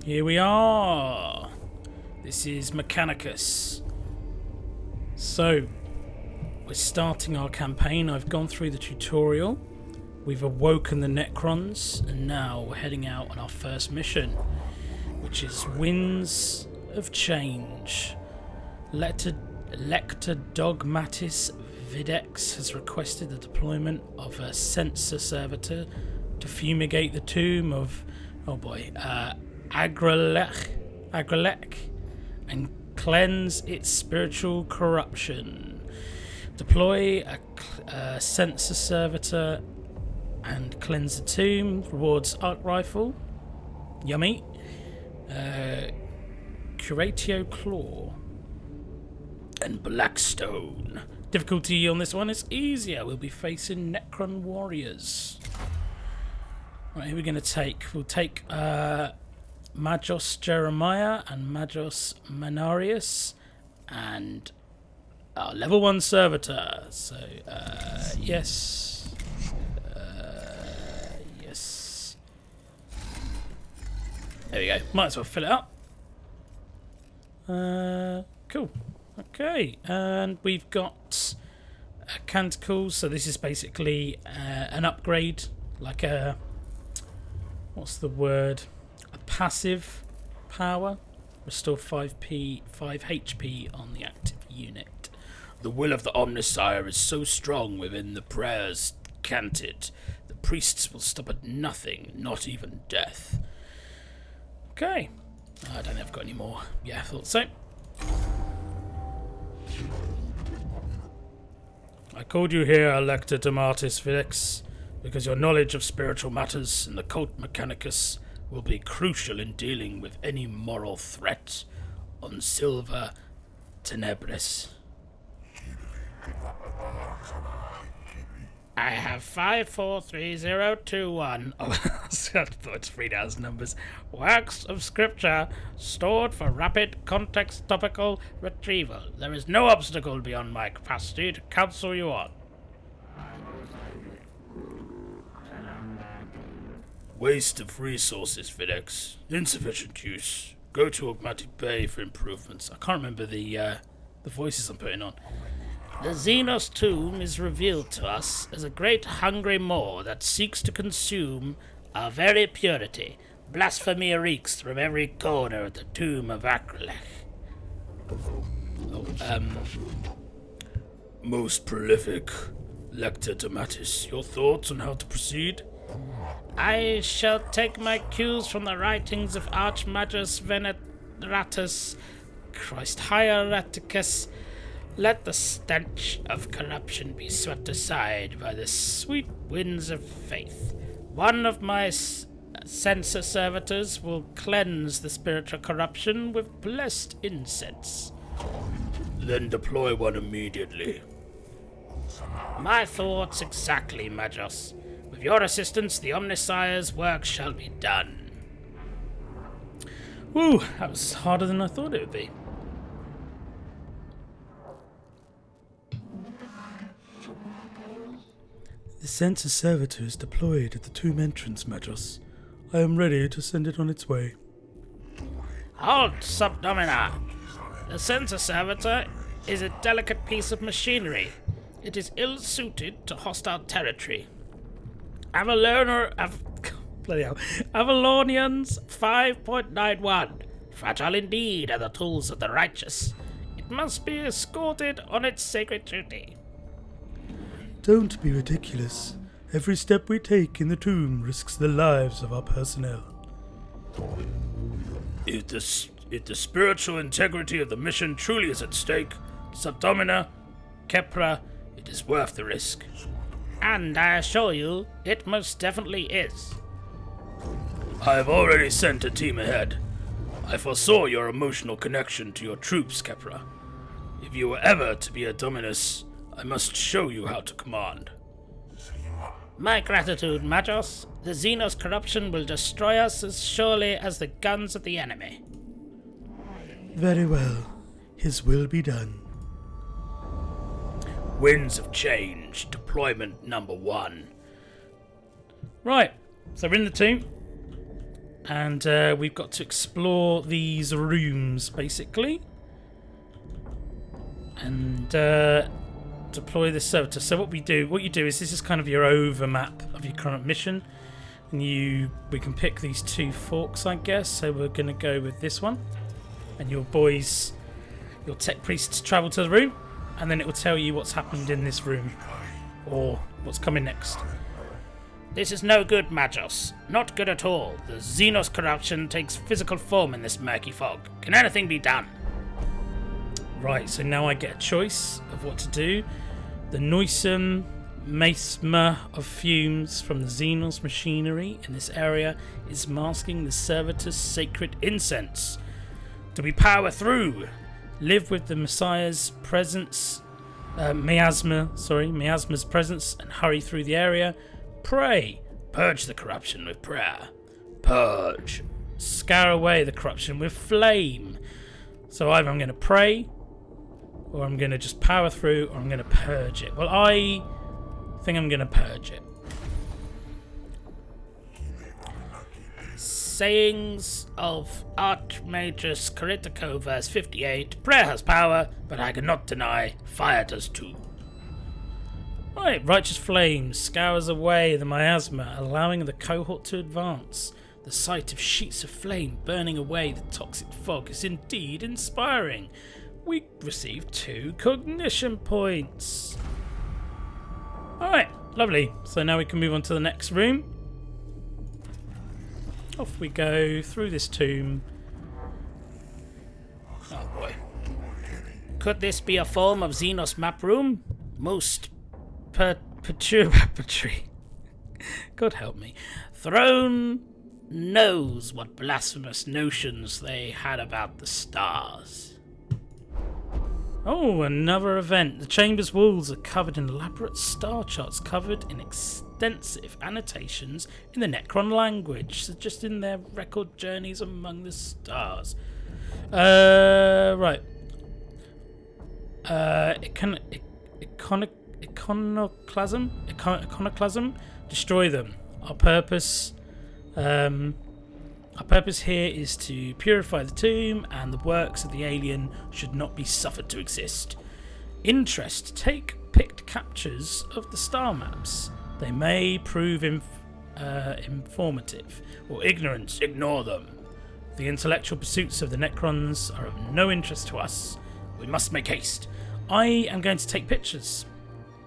Here we are. This is Mechanicus. So, we're starting our campaign. I've gone through the tutorial. We've awoken the Necrons, and now we're heading out on our first mission, which is Winds of Change. Elector Dogmatis Videx has requested the deployment of a sensor servitor to fumigate the tomb of, Agrelech and cleanse its spiritual corruption. Deploy a sensor servitor and cleanse the tomb. Rewards arc rifle. Yummy. Curatio Claw. And Blackstone. Difficulty on this one is easier. We'll be facing Necron warriors. Right, who are we going to take? We'll take Magos Jeremiah and Magos Manarius and our level 1 servitor. So, yes. Yes. There we go. Might as well fill it up. Cool. Okay, and we've got Canticles. So this is basically an upgrade, like a... what's the word? A passive power. Restore 5 HP on the active unit. The will of the Omnissiah is so strong within the prayers canted. The priests will stop at nothing, not even death. Okay. I don't think I've got any more. Yeah, I thought so. I called you here, Elector Dogmatis Videx, because your knowledge of spiritual matters and the cult Mechanicus will be crucial in dealing with any moral threat on Silver Tenebris. I have 543021. Oh, I thought to read out numbers. Works of scripture stored for rapid context topical retrieval. There is no obstacle beyond my capacity to counsel you on. Waste of resources, Videx. Insufficient use. Go to Augmatic Bay for improvements. I can't remember the voices I'm putting on. The Xenos tomb is revealed to us as a great hungry maw that seeks to consume our very purity. Blasphemy reeks from every corner of the tomb of Agrelech. Most prolific Lector Dogmatis, your thoughts on how to proceed? I shall take my cues from the writings of Archmagus Veneratus, Christ Hieraticus. Let the stench of corruption be swept aside by the sweet winds of faith. One of my censor servitors will cleanse the spiritual corruption with blessed incense. Then deploy one immediately. My thoughts exactly, Magos. With your assistance, the Omnissiah's work shall be done. Woo, that was harder than I thought it would be. The sensor servitor is deployed at the tomb entrance, Magos. I am ready to send it on its way. Halt, Subdomina! The sensor servitor is a delicate piece of machinery. It is ill-suited to hostile territory. Avalonians 5.91. Fragile indeed are the tools of the righteous. It must be escorted on its sacred duty. Don't be ridiculous. Every step we take in the tomb risks the lives of our personnel. If the spiritual integrity of the mission truly is at stake, Subdomina, Kepra, it is worth the risk. And I assure you, it most definitely is. I have already sent a team ahead. I foresaw your emotional connection to your troops, Kepra. If you were ever to be a Dominus, I must show you how to command. My gratitude, Magos. The Xenos corruption will destroy us as surely as the guns of the enemy. Very well. His will be done. Winds of Change, deployment number 1. Right, so we're in the tomb. And we've got to explore these rooms, basically. And deploy the servitor. So what you do is this is kind of your over map of your current mission. And we can pick these two forks, I guess. So we're going to go with this one. And your tech priests travel to the room. And then it will tell you what's happened in this room. Or what's coming next. This is no good, Magos. Not good at all. The Xenos corruption takes physical form in this murky fog. Can anything be done? Right, so now I get a choice of what to do. The noisome miasma of fumes from the Xenos machinery in this area is masking the servitor's sacred incense. Do we power through? Live with the Messiah's presence, miasma's presence, and hurry through the area. Pray. Purge the corruption with prayer. Purge. Scour away the corruption with flame. So either I'm going to pray, or I'm going to just power through, or I'm going to purge it. Well, I think I'm going to purge it. Sayings of Archmagus Critico, verse 58. Prayer has power, but I cannot deny fire does too. Right, righteous flame scours away the miasma, allowing the cohort to advance. The sight of sheets of flame burning away the toxic fog is indeed inspiring. We received 2 cognition points. Alright, lovely. So now we can move on to the next room. Off we go through this tomb. Oh boy. Could this be a form of Xenos map room? Most perturbatory. God help me. Throne knows what blasphemous notions they had about the stars. Oh, another event. The chamber's walls are covered in elaborate star charts, covered in extensive annotations in the Necron language, suggesting their record journeys among the stars. Right. Iconoclasm. Destroy them. Our purpose here is to purify the tomb, and the works of the alien should not be suffered to exist. Interest. Take picked captures of the star maps. They may prove informative, or ignorance. Ignore them. The intellectual pursuits of the Necrons are of no interest to us. We must make haste. I am going to take pictures.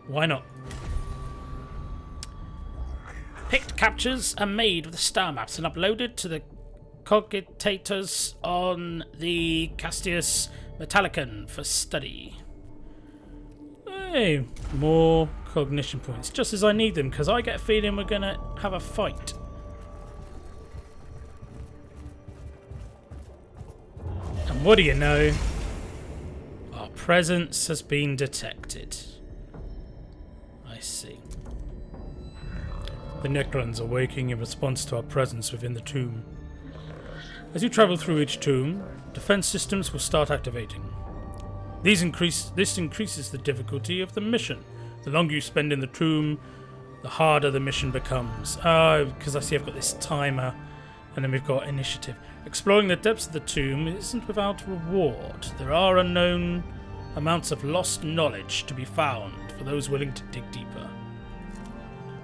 Why not? Picked captures are made of the star maps and uploaded to the cogitators on the Castius Metallicon for study. Hey, more cognition points. Just as I need them, because I get a feeling we're going to have a fight. And what do you know? Our presence has been detected. I see. The Necrons are waking in response to our presence within the tomb. As you travel through each tomb, defense systems will start activating. This increases the difficulty of the mission. The longer you spend in the tomb, the harder the mission becomes. Because I see I've got this timer, and then we've got initiative. Exploring the depths of the tomb isn't without reward. There are unknown amounts of lost knowledge to be found for those willing to dig deeper.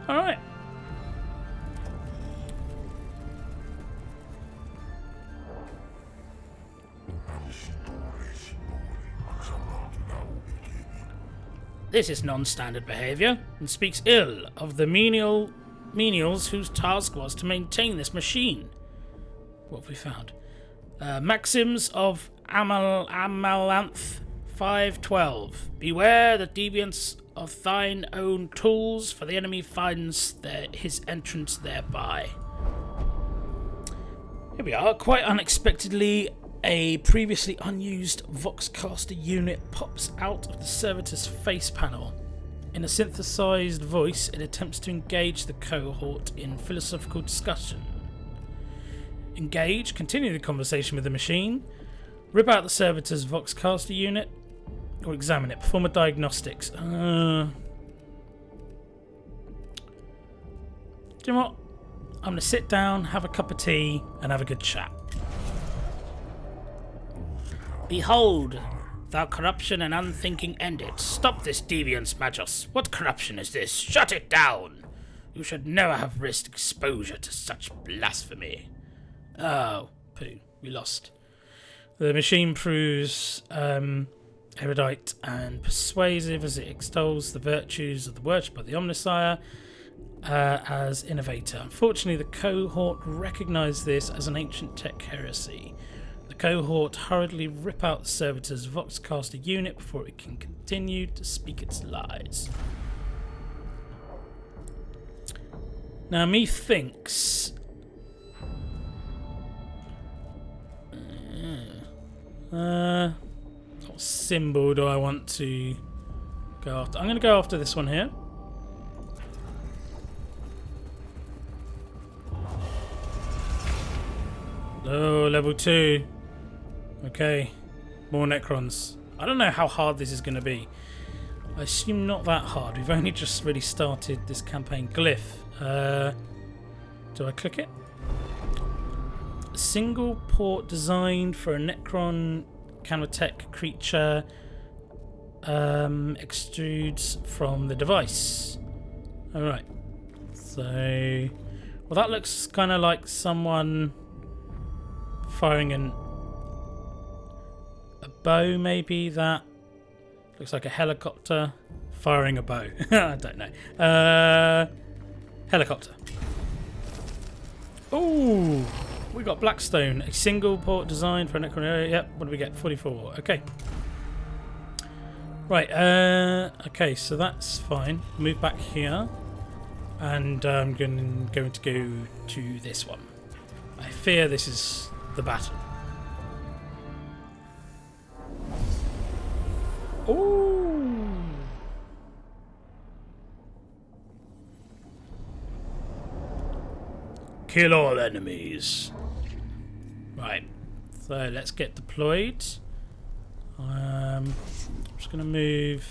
Alright. This is non-standard behavior and speaks ill of the menials whose task was to maintain this machine. What have we found? Maxims of Amalanth 5:12. Beware the deviance of thine own tools, for the enemy finds his entrance thereby. Here we are. Quite unexpectedly, a previously unused Voxcaster unit pops out of the servitor's face panel. In a synthesized voice, it attempts to engage the cohort in philosophical discussion. Engage, continue the conversation with the machine, rip out the servitor's Voxcaster unit, or examine it, perform a diagnostics. Do you know what? I'm going to sit down, have a cup of tea, and have a good chat. Behold, thou corruption and unthinking ended. Stop this deviance, Magos. What corruption is this? Shut it down! You should never have risked exposure to such blasphemy. Oh, poo. We lost. The machine proves erudite and persuasive as it extols the virtues of the worship of the Omnissiah as innovator. Unfortunately, the cohort recognise this as an ancient tech heresy. The cohort hurriedly rip out the servitor's Voxcaster unit before it can continue to speak its lies. Now, methinks... what symbol do I want to go after? I'm going to go after this one here. Oh, level 2. Okay. More Necrons. I don't know how hard this is going to be. I assume not that hard. We've only just really started this campaign. Glyph. Do I click it? A single port designed for a Necron Canotech creature extrudes from the device. Alright. So... well, that looks kind of like someone firing a bow, maybe. That looks like a helicopter firing a bow. I don't know. Helicopter. Ooh, we got Blackstone. A single port designed for a Necron. Yep, what do we get? 44. Okay. Right, okay, so that's fine. Move back here. And I'm going to go to this one. I fear this is the battle. Ooh. Kill all enemies. Right, so let's get deployed. I'm just going to move.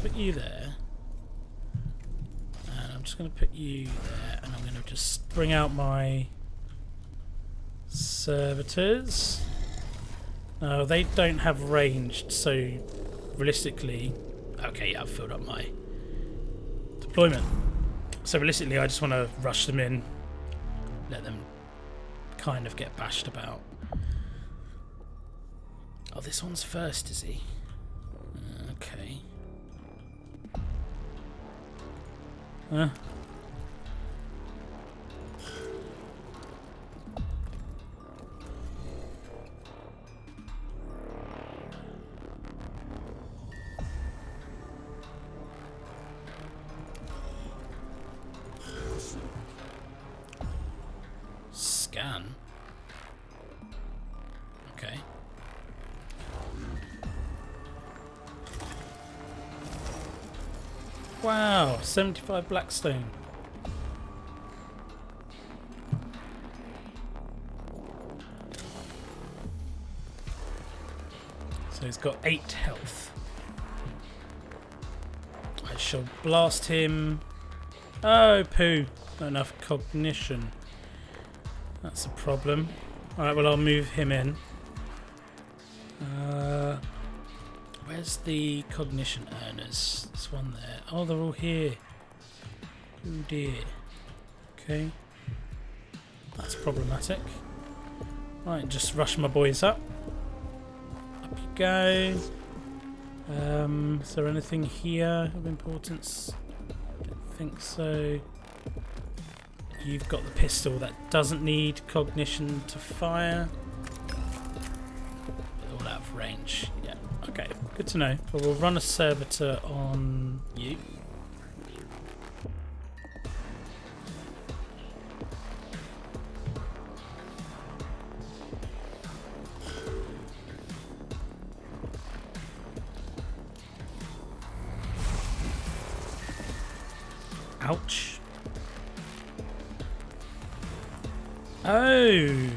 Put you there. And I'm just going to put you there. And I'm going to just bring out my servitors. No, they don't have ranged, so realistically... okay, yeah, I've filled up my deployment. So realistically, I just want to rush them in, let them kind of get bashed about. Oh, this one's first, is he? Okay. Scan. Okay. Wow, 75 Blackstone. So he's got 8 health. I shall blast him. Oh, poo. Not enough cognition. That's a problem. Alright, well, I'll move him in. Where's the cognition earners? This one there. Oh, they're all here. Oh dear. Okay. That's problematic. Right, just rush my boys up. Up you go. Is there anything here of importance? Don't think so. You've got the pistol that doesn't need cognition to fire. All out of range. Yeah, okay. Good to know. Well, we'll run a servitor on you. Ouch. Oh!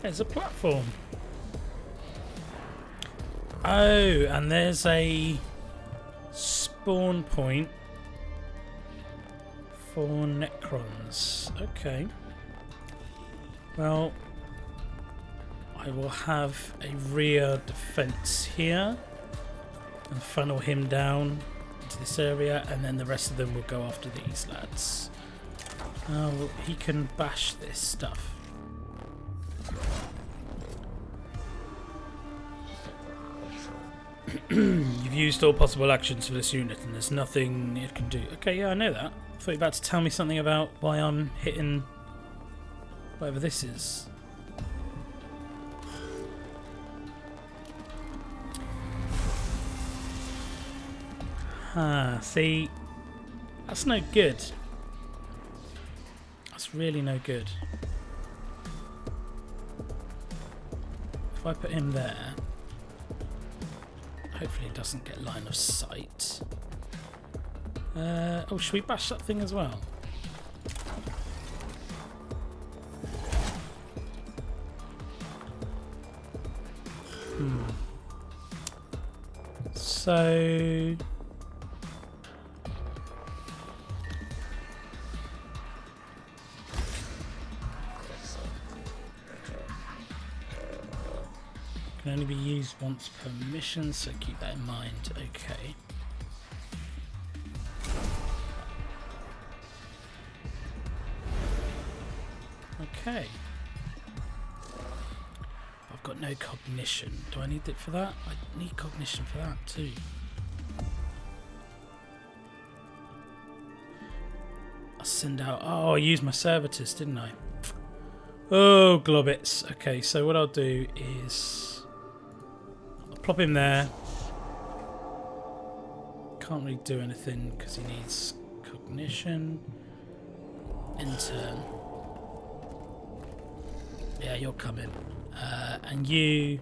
There's a platform. Oh, and there's a spawn point for Necrons. Okay. Well, I will have a rear defense here and funnel him down into this area, and then the rest of them will go after these lads. Oh, he can bash this stuff. You've used all possible actions for this unit and there's nothing it can do. Okay, yeah, I know that. I thought you were about to tell me something about why I'm hitting whatever this is. Ah, see, that's no good. That's really no good. If I put him there, hopefully it doesn't get line of sight. Oh, should we bash that thing as well? So can only be used once per mission, so keep that in mind. Okay. Okay. I've got no cognition. Do I need it for that? I need cognition for that too. I'll send out... Oh, I used my servitors, didn't I? Oh, globbits. Okay, so what I'll do is... I'll plop him there. Can't really do anything because he needs cognition. Intern. Yeah, you're coming. And you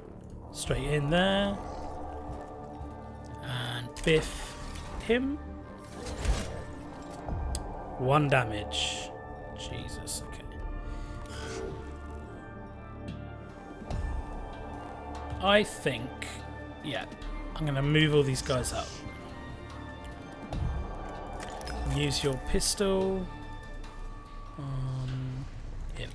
straight in there. And biff him. 1 damage. Jesus, okay. I think, yeah, I'm going to move all these guys up. Use your pistol on him.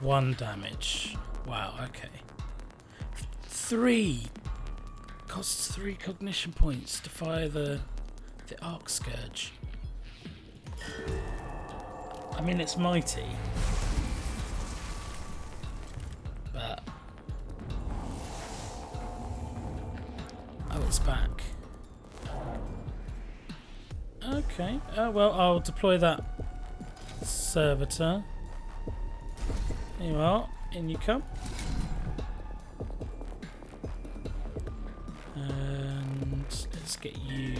1 damage. Wow, okay. 3! Costs 3 cognition points to fire the Arc Scourge. I mean, it's mighty. But... Oh, it's back. Okay. Well, I'll deploy that servitor. There you are. In you come. And let's get you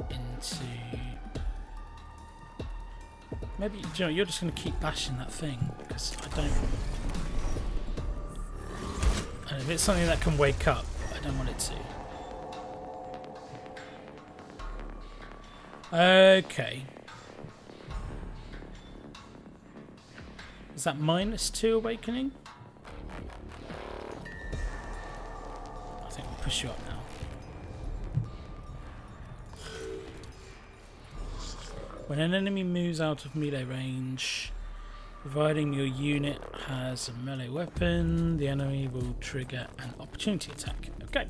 into... Maybe, you know, you're just going to keep bashing that thing, because I don't... And if it's something that can wake up, I don't want it to. Okay. Is that -2 awakening? I think we'll push you up now. When an enemy moves out of melee range, providing your unit has a melee weapon, the enemy will trigger an opportunity attack. Okay.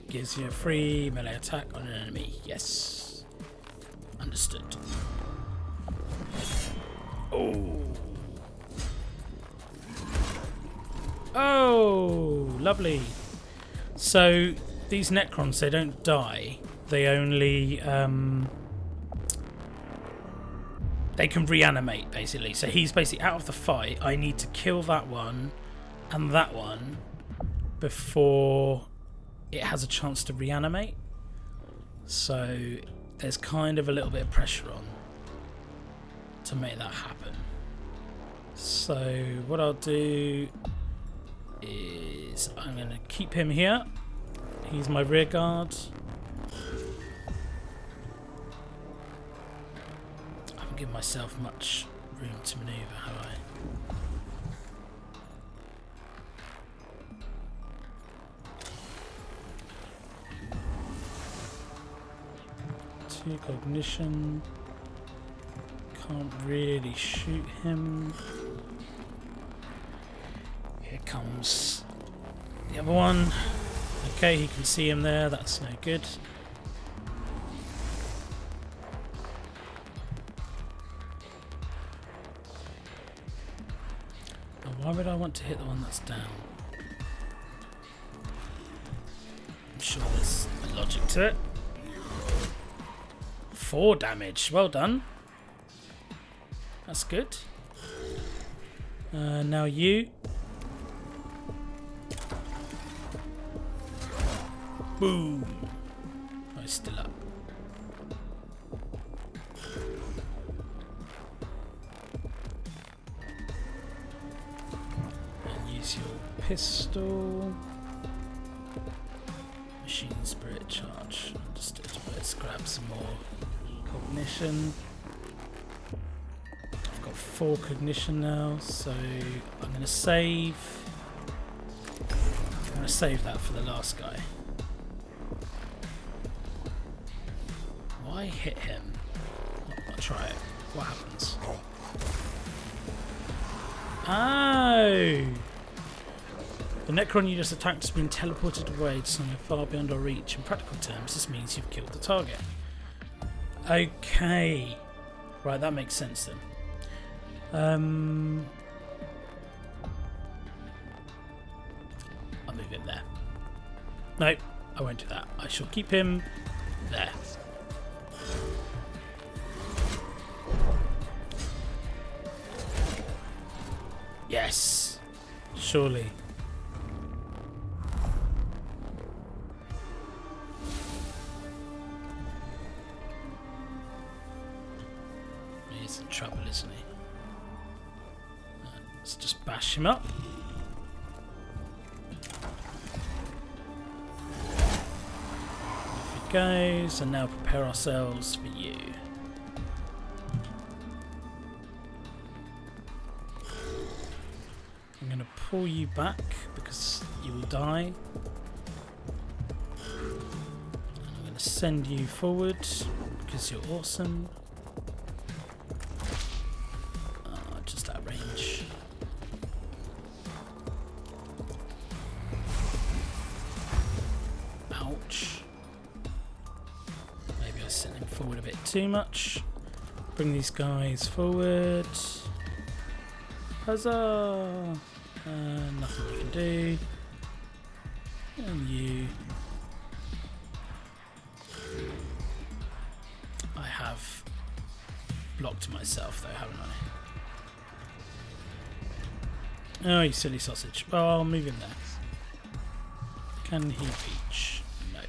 Gives you a free melee attack on an enemy. Yes. Understood. Oh. Oh, lovely. So these Necrons, they don't die. They only they can reanimate, basically. So he's basically out of the fight. I need to kill that one and that one before it has a chance to reanimate. So there's kind of a little bit of pressure on to make that happen. So what I'll do is I'm going to keep him here. He's my rear guard. I haven't given myself much room to maneuver, have I? 2 cognition. Can't really shoot him. Here comes the other one. Okay, he can see him there. That's no good. Now, why would I want to hit the one that's down? I'm sure there's a logic to it. 4 damage. Well done. That's good. Now you. Boom. Oh, he's still up. And use your pistol. Machine spirit charge. Understood. Let's grab some more cognition. I've got 4 cognition now, so I'm going to save. I'm going to save that for the last guy. Why hit him? I'll try it. What happens? Oh! The Necron you just attacked has been teleported away to somewhere far beyond our reach. In practical terms, this means you've killed the target. Okay. Right, that makes sense then. I'll move him there. No, I won't do that. I shall keep him there. Yes, surely. He's in trouble, isn't he? Let's just bash him up. Off he goes, and now prepare ourselves for you. I'm going to pull you back because you will die. I'm going to send you forward because you're awesome. Just that range. Ouch. Maybe I sent him forward a bit too much. Bring these guys forward. Huzzah! Nothing we can do. And you. I have blocked myself though, haven't I? Oh, you silly sausage. Well, I'll move him there. Can he reach? No.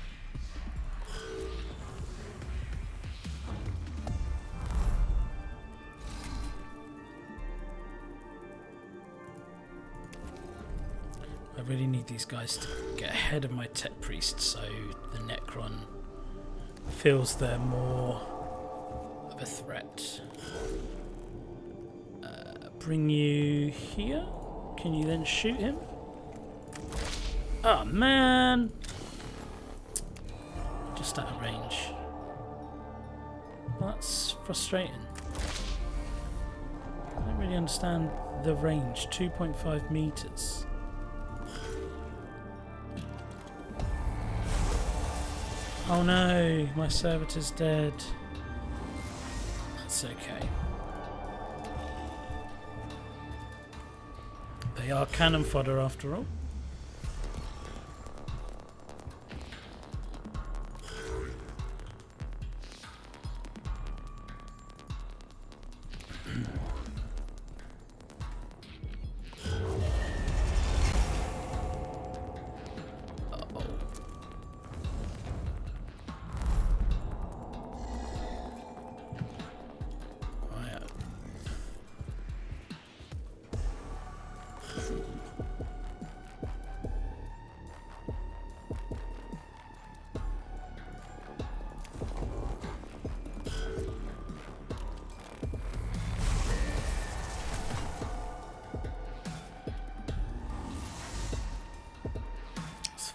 I really need these guys to get ahead of my tech priest so the Necron feels they're more of a threat. Bring you here. Can you then shoot him? Oh man! Just out of range. Well, that's frustrating. I don't really understand the range. 2.5 meters. Oh no, my servitor's dead. That's okay. They are cannon fodder after all.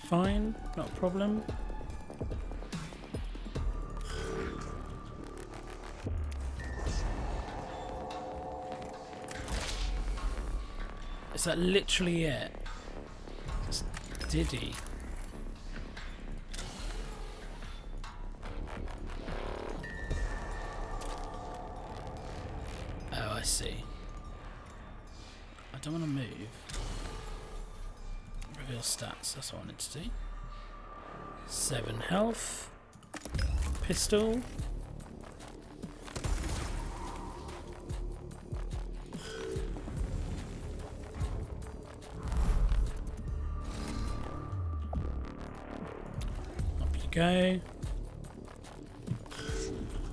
Fine, not a problem. Is that literally it? Just Diddy. Oh, I see. I don't want to move. Reveal stats, that's what I wanted to do. 7 health. Pistol. Up you go.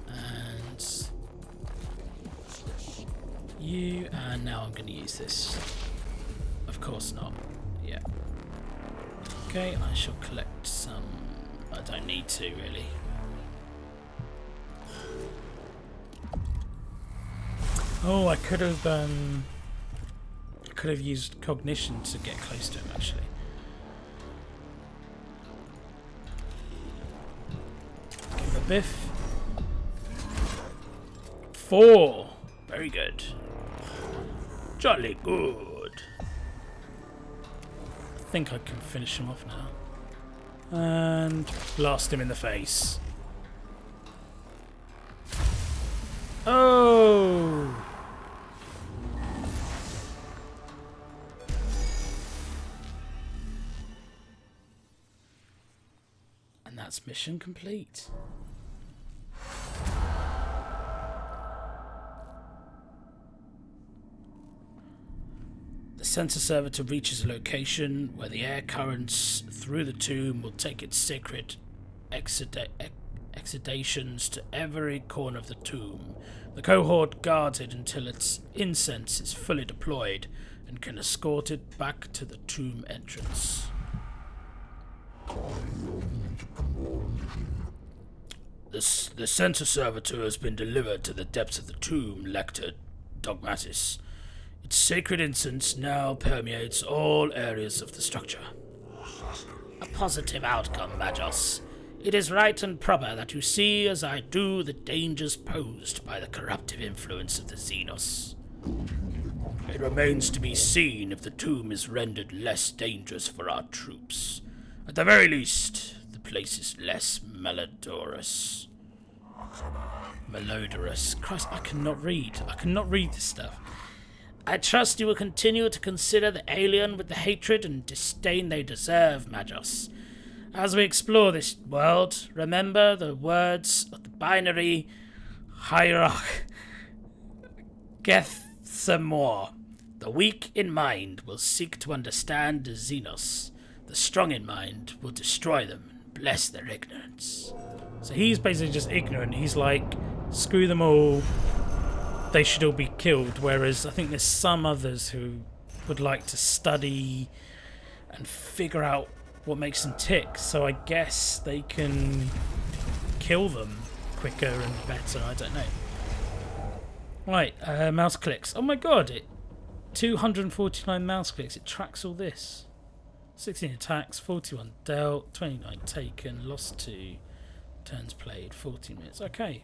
And you, and now I'm going to use this. Of course not. Yeah. Okay, I shall collect some. I don't need to really. Oh, I could have used cognition to get close to him actually. Give him a biff. 4. Very good. Jolly good. I think I can finish him off now. And blast him in the face. Oh! And that's mission complete. The sensor servitor reaches a location where the air currents through the tomb will take its sacred exudations to every corner of the tomb. The cohort guards it until its incense is fully deployed and can escort it back to the tomb entrance. The sensor servitor has been delivered to the depths of the tomb, Lector Dogmatis. Its sacred incense now permeates all areas of the structure. A positive outcome, Magos. It is right and proper that you see, as I do, the dangers posed by the corruptive influence of the Xenos. It remains to be seen if the tomb is rendered less dangerous for our troops. At the very least, the place is less malodorous. Malodorous. Christ, I cannot read. I cannot read this stuff. I trust you will continue to consider the alien with the hatred and disdain they deserve, Magos. As we explore this world, remember the words of the binary hierarch Gethamor. The weak in mind will seek to understand the Xenos. The strong in mind will destroy them and bless their ignorance. So he's basically just ignorant. He's like, screw them all. They should all be killed. Whereas I think there's some others who would like to study and figure out what makes them tick. So I guess they can kill them quicker and better. I don't know. Right, mouse clicks. Oh my god, it 249 mouse clicks. It tracks all this. 16 attacks, 41 dealt, 29 taken, lost 2, turns played, 14 minutes. Okay.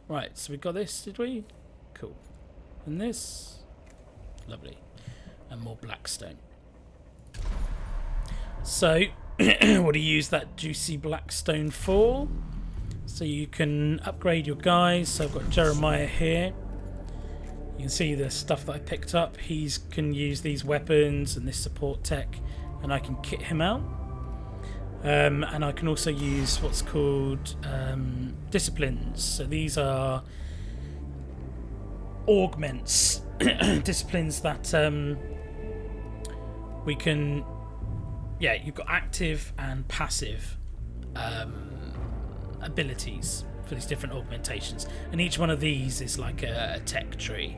Right, so we got this, did we? Cool. And this? Lovely. And more blackstone. So, what do you use that juicy blackstone for? So you can upgrade your guys. So I've got Jeremiah here. You can see the stuff that I picked up. He can use these weapons and this support tech, and I can kit him out. And I can also use what's called disciplines. So these are augments, disciplines that we can. Yeah, you've got active and passive abilities for these different augmentations, and each one of these is like a tech tree.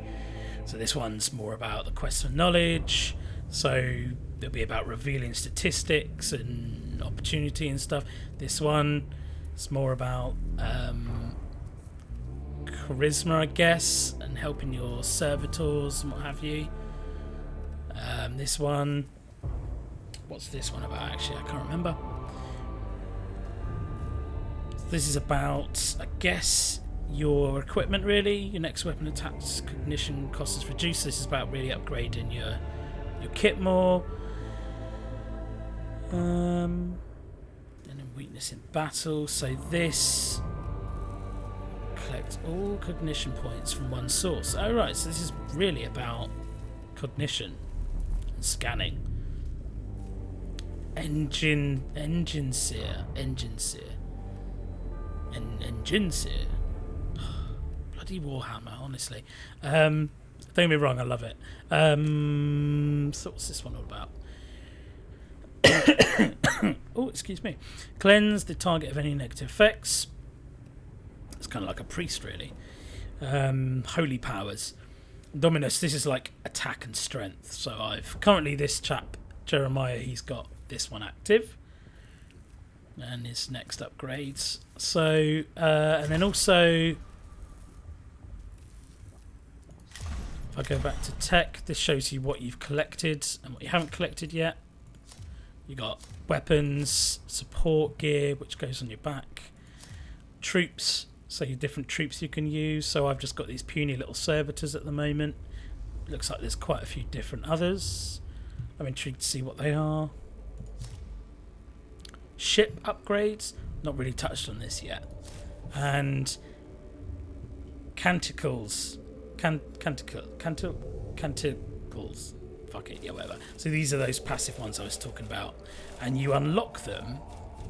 So this one's more about the quest for knowledge, so it'll be about revealing statistics and opportunity and stuff. This one is more about charisma, I guess, and helping your servitors and what have you. This one, what's this one about actually? I can't remember. This is about, I guess, your equipment really. Your next weapon attacks cognition cost is reduced. This is about really upgrading your kit more. And then weakness in battle. So this collect all cognition points from one source. Oh right, so this is really about cognition and scanning. Engine seer. Bloody Warhammer, honestly. Don't get me wrong, I love it. So what's this one all about? Oh, excuse me. Cleanse the target of any negative effects. It's kind of like a priest, really. Holy powers. Dominus, this is like attack and strength. So I've currently, this chap, Jeremiah, he's got this one active. And his next upgrades. So, and then also, if I go back to tech, this shows you what you've collected and what you haven't collected yet. You got weapons, support gear, which goes on your back, troops, so your different troops you can use. So I've just got these puny little servitors at the moment. Looks like there's quite a few different others. I'm intrigued to see what they are. Ship upgrades, not really touched on this yet. And canticles. Canticles. Fuck it, yeah, whatever. So these are those passive ones I was talking about. And you unlock them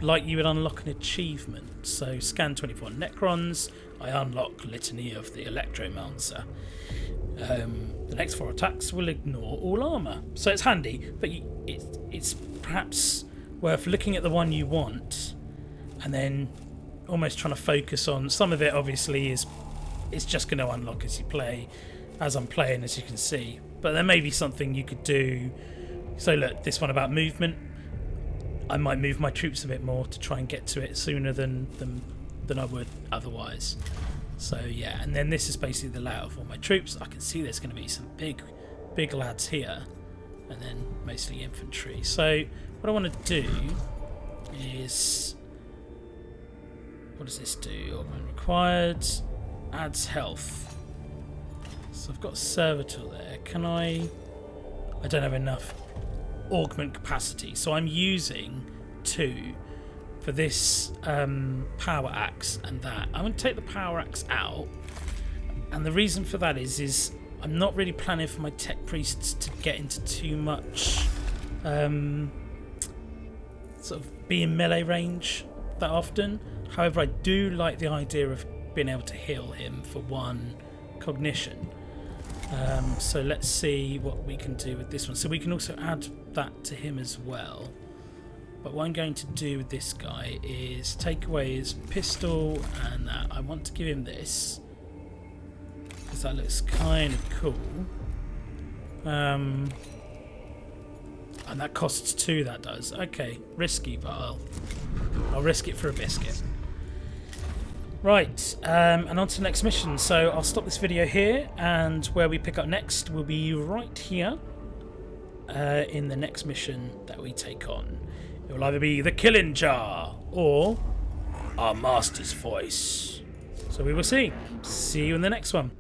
like you would unlock an achievement. So scan 24 Necrons. I unlock Litany of the Electromancer. The next 4 attacks will ignore all armour. So it's handy, but it's perhaps worth looking at the one you want and then almost trying to focus on. Some of it obviously is it's just going to unlock as you play, as I'm playing, as you can see. But there may be something you could do. So look, this one about movement. I might move my troops a bit more to try and get to it sooner than I would otherwise. So yeah, and then this is basically the layout of all my troops. I can see there's going to be some big lads here, and then mostly infantry. So what I want to do is, what does this do? Augment required, adds health. So I've got servitor there. Can I don't have enough augment capacity, so I'm using 2 for this power axe and that. I'm going to take the power axe out, and the reason for that is I'm not really planning for my tech priests to get into too much sort of be in melee range that often. However, I do like the idea of being able to heal him for 1 cognition. So let's see what we can do with this one. So we can also add that to him as well. But what I'm going to do with this guy is take away his pistol and that. I want to give him this because that looks kind of cool. And that costs 2, that does. Okay, risky, but I'll risk it for a biscuit. Right, and on to the next mission. So I'll stop this video here, and where we pick up next will be right here in the next mission that we take on. It will either be the Killing Jar or our Master's Voice. So we will see. See you in the next one.